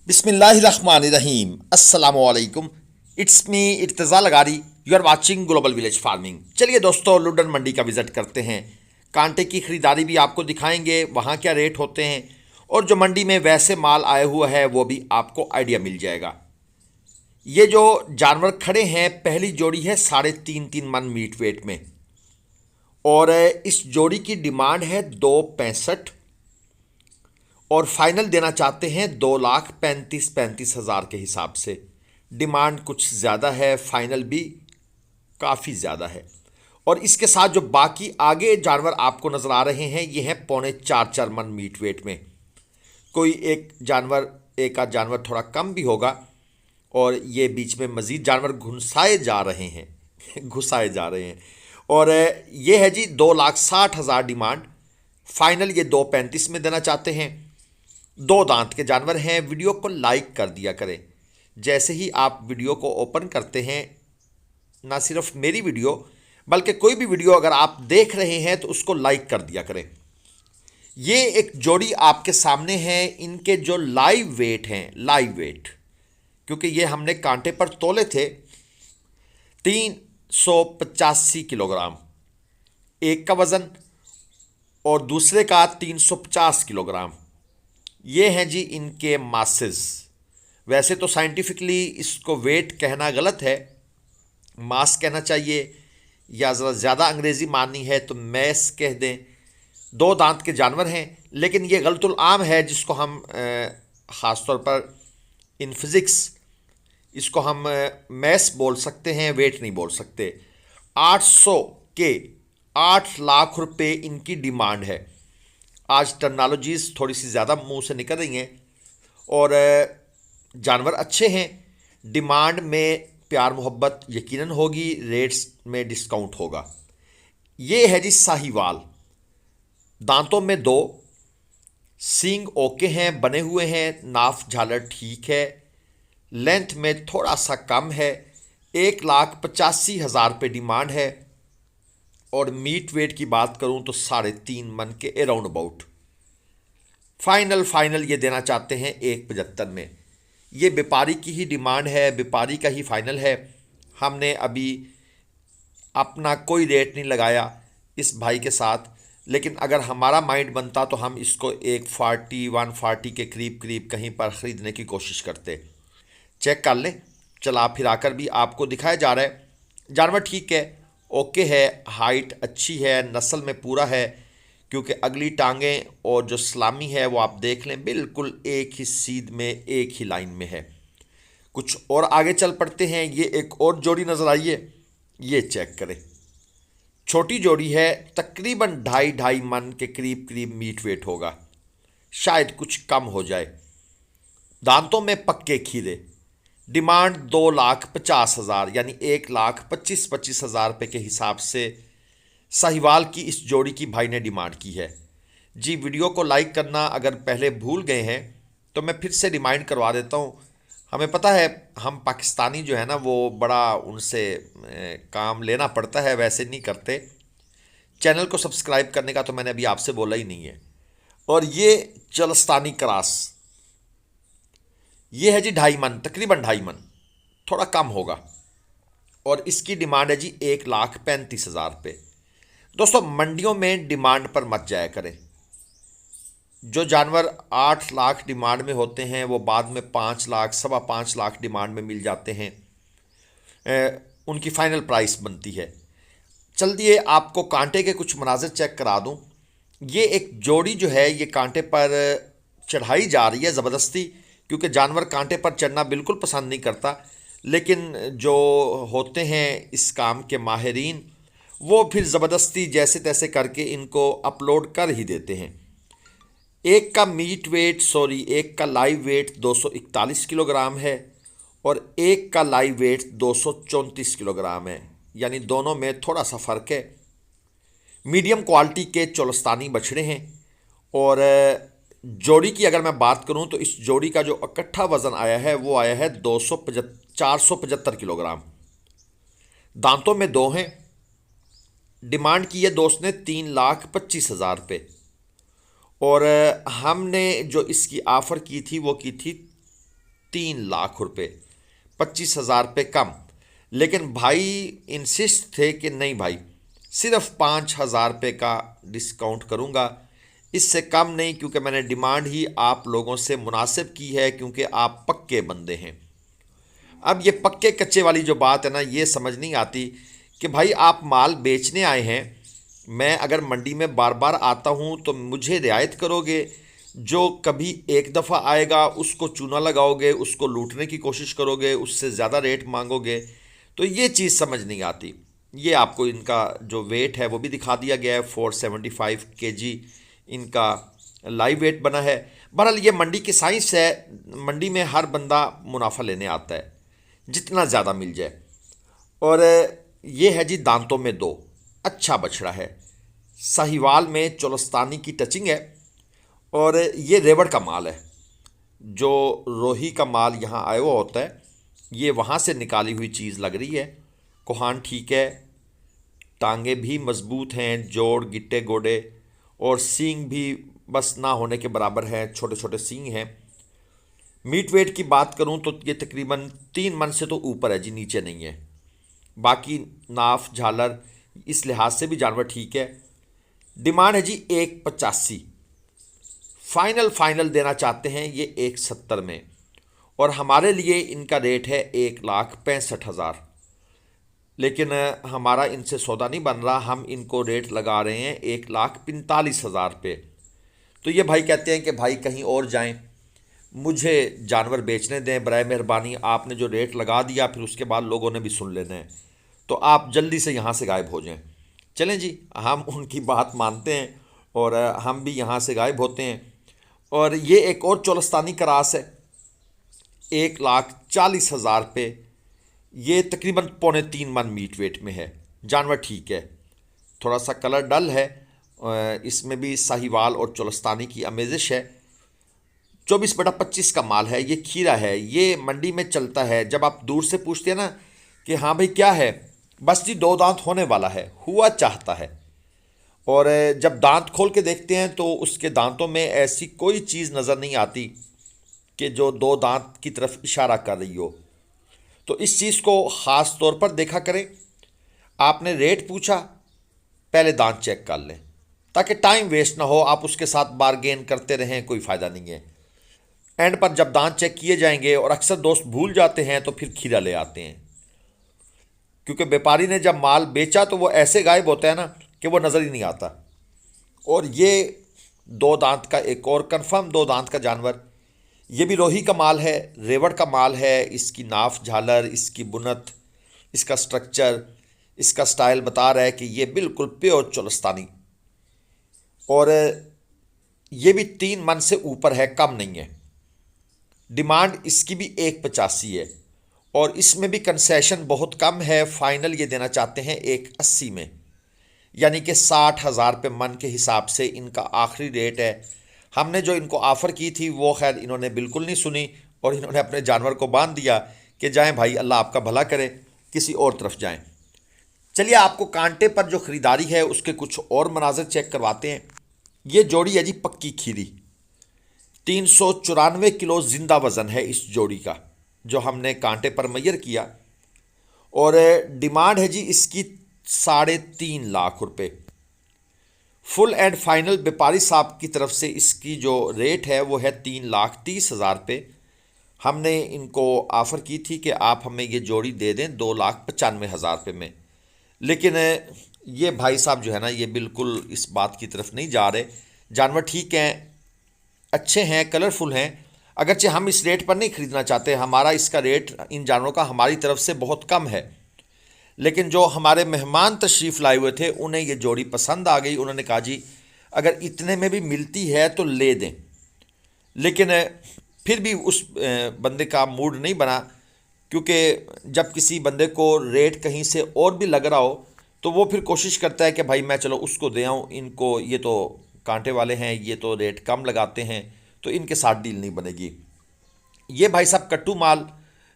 बिस्मिल्लाहिर्रहमानिर्रहीम अस्सलामुअलैकुम। It's me Irtaza Lagari. You are watching global village farming. चलिए दोस्तों, लुडन मंडी का विज़िट करते हैं। कांटे की ख़रीदारी भी आपको दिखाएंगे, वहाँ क्या रेट होते हैं, और जो मंडी में वैसे माल आया हुआ है वो भी आपको आइडिया मिल जाएगा। ये जो जानवर खड़े हैं, पहली जोड़ी है 3.5 मन मीट वेट में, और इस जोड़ी की डिमांड है 2.65, और फाइनल देना चाहते हैं 2,35,35,000 के हिसाब से। डिमांड कुछ ज़्यादा है, फाइनल भी काफ़ी ज़्यादा है। और इसके साथ जो बाकी आगे जानवर आपको नज़र आ रहे हैं, ये हैं 3.25 4 मन मीट वेट में। कोई एक आध जानवर थोड़ा कम भी होगा, और ये बीच में मज़ीद जानवर घुसाए जा रहे हैं घुसाए जा रहे हैं। और ये है जी 2,60,000 डिमांड, फाइनल ये 2.35 में देना चाहते हैं। दो दांत के जानवर हैं। वीडियो को लाइक कर दिया करें। जैसे ही आप वीडियो को ओपन करते हैं, ना सिर्फ मेरी वीडियो बल्कि कोई भी वीडियो अगर आप देख रहे हैं तो उसको लाइक कर दिया करें। ये एक जोड़ी आपके सामने है। इनके जो लाइव वेट हैं, लाइव वेट, क्योंकि ये हमने कांटे पर तोले थे, 385 किलोग्राम एक का वज़न, और दूसरे का 350 किलोग्राम। ये हैं जी इनके मासेस। वैसे तो साइंटिफिकली इसको वेट कहना गलत है, मास कहना चाहिए, या ज़रा ज़्यादा अंग्रेज़ी माननी है तो मैस कह दें। दो दांत के जानवर हैं, लेकिन ये गलतुल आम है जिसको हम ख़ास तौर पर इन फिज़िक्स इसको हम मैस बोल सकते हैं, वेट नहीं बोल सकते। 800 के 8 लाख रुपए इनकी डिमांड है। आज टर्मिनोलॉजीज़ थोड़ी सी ज़्यादा मुंह से निकल रही हैं, और जानवर अच्छे हैं। डिमांड में प्यार मोहब्बत यकीनन होगी, रेट्स में डिस्काउंट होगा। ये है जी साहीवाल। दांतों में दो, सींग ओके हैं, बने हुए हैं, नाफ झालर ठीक है, लेंथ में थोड़ा सा कम है। 1,85,000 पे डिमांड है, और मीट वेट की बात करूं तो 3.5 मन के अराउंड अबाउट। फाइनल ये देना चाहते हैं 1.75 में। ये व्यापारी की ही डिमांड है, व्यापारी का ही फाइनल है। हमने अभी अपना कोई रेट नहीं लगाया इस भाई के साथ, लेकिन अगर हमारा माइंड बनता तो हम इसको 140 के करीब करीब कहीं पर ख़रीदने की कोशिश करते। चेक कर लें, चला फिरा कर भी आपको दिखाया जा रहा है। जानवर ठीक है, ओके है, हाइट अच्छी है, नस्ल में पूरा है, क्योंकि अगली टांगें और जो सलामी है वो आप देख लें, बिल्कुल एक ही सीध में, एक ही लाइन में है। कुछ और आगे चल पड़ते हैं। ये एक और जोड़ी नज़र आई है, ये चेक करें। छोटी जोड़ी है, तकरीबन 2.5 मन के करीब करीब मीट वेट होगा, शायद कुछ कम हो जाए। दांतों में पक्के खीरे। डिमांड 2,50,000 यानी 1,25,000 रुपये के हिसाब से साहिवाल की इस जोड़ी की भाई ने डिमांड की है। जी, वीडियो को लाइक करना अगर पहले भूल गए हैं तो मैं फिर से रिमाइंड करवा देता हूँ। हमें पता है हम पाकिस्तानी जो है ना, वो बड़ा उनसे काम लेना पड़ता है, वैसे नहीं करते। चैनल को सब्सक्राइब करने का तो मैंने अभी आपसे बोला ही नहीं है। और ये चलस्तानी क्रास, ये है जी 2.5 मन, तकरीबन 2.5 मन, थोड़ा कम होगा, और इसकी डिमांड है जी 1,35,000 रुपये। दोस्तों, मंडियों में डिमांड पर मत जाया करें। जो जानवर 8 लाख डिमांड में होते हैं वो बाद में 5 लाख, 5.25 लाख डिमांड में मिल जाते हैं। उनकी फ़ाइनल प्राइस बनती है। चलिए आपको कांटे के कुछ मनाज़िर चेक करा दूं। ये एक जोड़ी जो है, ये कांटे पर चढ़ाई जा रही है ज़बरदस्ती, क्योंकि जानवर कांटे पर चढ़ना बिल्कुल पसंद नहीं करता, लेकिन जो होते हैं इस काम के माहिरीन, वो फिर ज़बरदस्ती जैसे तैसे करके इनको अपलोड कर ही देते हैं। एक का लाइव वेट 241 किलोग्राम है, और एक का लाइव वेट 234 किलोग्राम है, यानी दोनों में थोड़ा सा फ़र्क है। मीडियम क्वालिटी के चोलस्तानी बछड़े हैं। और जोड़ी की अगर मैं बात करूं तो इस जोड़ी का जो इकट्ठा वज़न आया है वो आया है 475 किलोग्राम। दांतों में दो हैं। डिमांड की है दोस्त ने 3,25,000 रुपये, और हमने जो इसकी ऑफ़र की थी वो की थी 3 लाख रुपए, 25,000 रुपये कम। लेकिन भाई इंसिस्ट थे कि नहीं भाई, सिर्फ 5,000 रुपये का डिस्काउंट करूँगा, इससे कम नहीं, क्योंकि मैंने डिमांड ही आप लोगों से मुनासिब की है, क्योंकि आप पक्के बंदे हैं। अब ये पक्के कच्चे वाली जो बात है ना, ये समझ नहीं आती कि भाई आप माल बेचने आए हैं, मैं अगर मंडी में बार बार आता हूँ तो मुझे रियायत करोगे, जो कभी एक दफ़ा आएगा उसको चूना लगाओगे, उसको लूटने की कोशिश करोगे, उससे ज़्यादा रेट मांगोगे, तो ये चीज़ समझ नहीं आती। ये आपको इनका जो वेट है वो भी दिखा दिया गया है, 475 kg इनका लाइव वेट बना है। बहरहाल ये मंडी की साइंस है, मंडी में हर बंदा मुनाफा लेने आता है, जितना ज़्यादा मिल जाए। और ये है जी दांतों में दो, अच्छा बछड़ा है, साहिवाल में चोलस्तानी की टचिंग है, और ये रेवड़ का माल है। जो रोही का माल यहाँ आया हुआ होता है, ये वहाँ से निकाली हुई चीज़ लग रही है। कोहान ठीक है, टांगे भी मजबूत हैं, जोड़ गिट्टे गोडे, और सींग भी बस ना होने के बराबर हैं, छोटे छोटे सींग हैं। मीट वेट की बात करूं तो ये तकरीबन 3 मन से तो ऊपर है जी, नीचे नहीं है। बाकी नाफ झालर इस लिहाज से भी जानवर ठीक है। डिमांड है जी 185, फाइनल देना चाहते हैं ये 170 में, और हमारे लिए इनका रेट है 1,65,000। लेकिन हमारा इनसे सौदा नहीं बन रहा, हम इनको रेट लगा रहे हैं 1,45,000 रुपये। तो ये भाई कहते हैं कि भाई कहीं और जाएं, मुझे जानवर बेचने दें बराए मेहरबानी, आपने जो रेट लगा दिया फिर उसके बाद लोगों ने भी सुन लेना है, तो आप जल्दी से यहाँ से गायब हो जाएं। चलें जी, हम उनकी बात मानते हैं और हम भी यहाँ से गायब होते हैं। और ये एक और चोलस्तानी क्रास है, 1,40,000 रुपये, ये तकरीबन 3.25 मन मीट वेट में है। जानवर ठीक है, थोड़ा सा कलर डल है, इसमें भी साहिवाल और चोलस्तानी की आमेजिश है। 24/25 का माल है, ये खीरा है, ये मंडी में चलता है। जब आप दूर से पूछते हैं ना कि हाँ भाई क्या है, बस जी 2 दांत होने वाला है, हुआ चाहता है। और जब दांत खोल के देखते हैं तो उसके दांतों में ऐसी कोई चीज़ नज़र नहीं आती कि जो 2 दांत की तरफ इशारा कर रही हो। तो इस चीज़ को ख़ास तौर पर देखा करें। आपने रेट पूछा, पहले दांत चेक कर लें, ताकि टाइम वेस्ट ना हो, आप उसके साथ बारगेन करते रहें, कोई फ़ायदा नहीं है। एंड पर जब दांत चेक किए जाएंगे, और अक्सर दोस्त भूल जाते हैं, तो फिर खीरा ले आते हैं, क्योंकि व्यापारी ने जब माल बेचा तो वो ऐसे गायब होता है ना कि वो नज़र ही नहीं आता। और ये 2 दांत का एक और कंफर्म 2 दांत का जानवर, ये भी रोही का माल है, रेवड़ का माल है। इसकी नाफ झालर, इसकी बुनत, इसका स्ट्रक्चर, इसका स्टाइल बता रहा है कि ये बिल्कुल प्योर चोलस्तानी। और ये भी 3 मन से ऊपर है, कम नहीं है। डिमांड इसकी भी 185 है, और इसमें भी कंसेशन बहुत कम है। फाइनल ये देना चाहते हैं 180 में, यानी कि 60,000 रुपये मन के हिसाब से इनका आखिरी रेट है। हमने जो इनको ऑफ़र की थी वो खैर इन्होंने बिल्कुल नहीं सुनी, और इन्होंने अपने जानवर को बांध दिया कि जाएं भाई, अल्लाह आपका भला करे, किसी और तरफ जाएं। चलिए आपको कांटे पर जो ख़रीदारी है उसके कुछ और मनाज़र चेक करवाते हैं। ये जोड़ी है जी पक्की खीरी, 394 किलो ज़िंदा वज़न है इस जोड़ी का, जो हमने कांटे पर मैयर किया। और डिमांड है जी इसकी 3.5 लाख रुपए। फुल एंड फाइनल व्यापारी साहब की तरफ से इसकी जो रेट है वो है 3,30,000 रुपये। हमने इनको ऑफ़र की थी कि आप हमें ये जोड़ी दे दें 2,95,000 रुपये में, लेकिन ये भाई साहब जो है ना, ये बिल्कुल इस बात की तरफ नहीं जा रहे। जानवर ठीक हैं, अच्छे हैं, कलरफुल हैं, अगरचे हम इस रेट पर नहीं ख़रीदना चाहते। हमारा इसका रेट इन जानवरों का हमारी तरफ से बहुत कम है, लेकिन जो हमारे मेहमान तशरीफ़ लाए हुए थे उन्हें ये जोड़ी पसंद आ गई। उन्होंने कहा जी अगर इतने में भी मिलती है तो ले दें, लेकिन फिर भी उस बंदे का मूड नहीं बना, क्योंकि जब किसी बंदे को रेट कहीं से और भी लग रहा हो तो वो फिर कोशिश करता है कि भाई मैं चलो उसको दे आऊँ, इनको ये तो कांटे वाले हैं, ये तो रेट कम लगाते हैं, तो इनके साथ डील नहीं बनेगी। ये भाई साहब कट्टू माल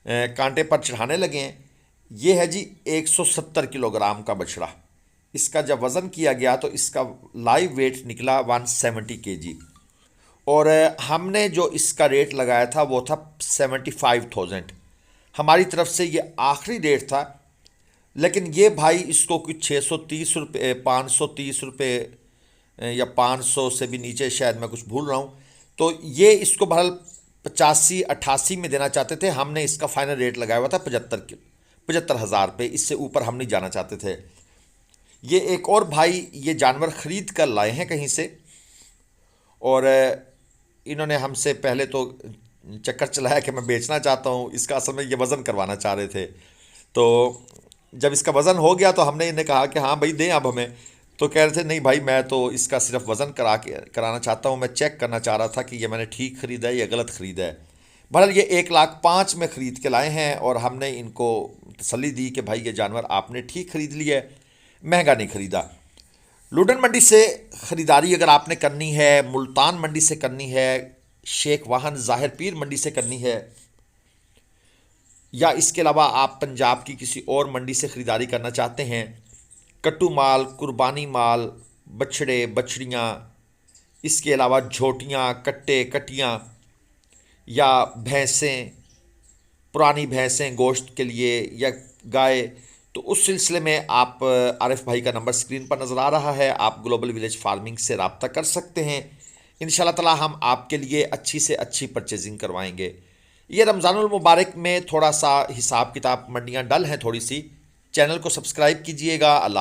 कांटे पर चढ़ाने लगे हैं। ये है जी 170 किलोग्राम का बछड़ा। इसका जब वज़न किया गया तो इसका लाइव वेट निकला 170 kg, और हमने जो इसका रेट लगाया था वो था 75,000। हमारी तरफ से ये आखिरी रेट था, लेकिन ये भाई इसको कुछ 630 रुपये, 530 रुपये या 500 से भी नीचे, शायद मैं कुछ भूल रहा हूँ। तो ये इसको बहरहाल 85-88 में देना चाहते थे। हमने इसका फाइनल रेट लगाया हुआ था 75,000 रुपये। इससे ऊपर हम नहीं जाना चाहते थे। ये एक और भाई ये जानवर ख़रीद कर लाए हैं कहीं से, और इन्होंने हमसे पहले तो चक्कर चलाया कि मैं बेचना चाहता हूँ। इसका असल में ये वज़न करवाना चाह रहे थे। तो जब इसका वज़न हो गया तो हमने इन्हें कहा कि हाँ भाई दें अब हमें। तो कह रहे थे नहीं भाई, मैं तो इसका सिर्फ वज़न कराना चाहता हूँ, मैं चेक करना चाह रहा था कि ये मैंने ठीक ख़रीदा है या गलत ख़रीदा है। बहरहाल ये 1,05,000 में ख़रीद के लाए हैं, और हमने इनको तसल्ली दी कि भाई ये जानवर आपने ठीक ख़रीद लिया है, महंगा नहीं ख़रीदा। लुडन मंडी से ख़रीदारी अगर आपने करनी है, मुल्तान मंडी से करनी है, शेख वाहन ज़ाहिर पीर मंडी से करनी है, या इसके अलावा आप पंजाब की किसी और मंडी से ख़रीदारी करना चाहते हैं, कट्टू माल, कुर्बानी माल, बछड़े बछड़ियाँ, इसके अलावा झोटियाँ, कट्टे कटियाँ, या भैंसें, पुरानी भैंसें गोश्त के लिए, या गाय, तो उस सिलसिले में आप आरिफ भाई का नंबर स्क्रीन पर नज़र आ रहा है, आप ग्लोबल विलेज फार्मिंग से रब्ता कर सकते हैं। इंशाल्लाह ताला हम आपके लिए अच्छी से अच्छी परचेजिंग करवाएंगे। ये रमज़ानुल मुबारक में थोड़ा सा हिसाब किताब मंडियाँ डल हैं थोड़ी सी। चैनल को सब्सक्राइब कीजिएगा। अल्लाह।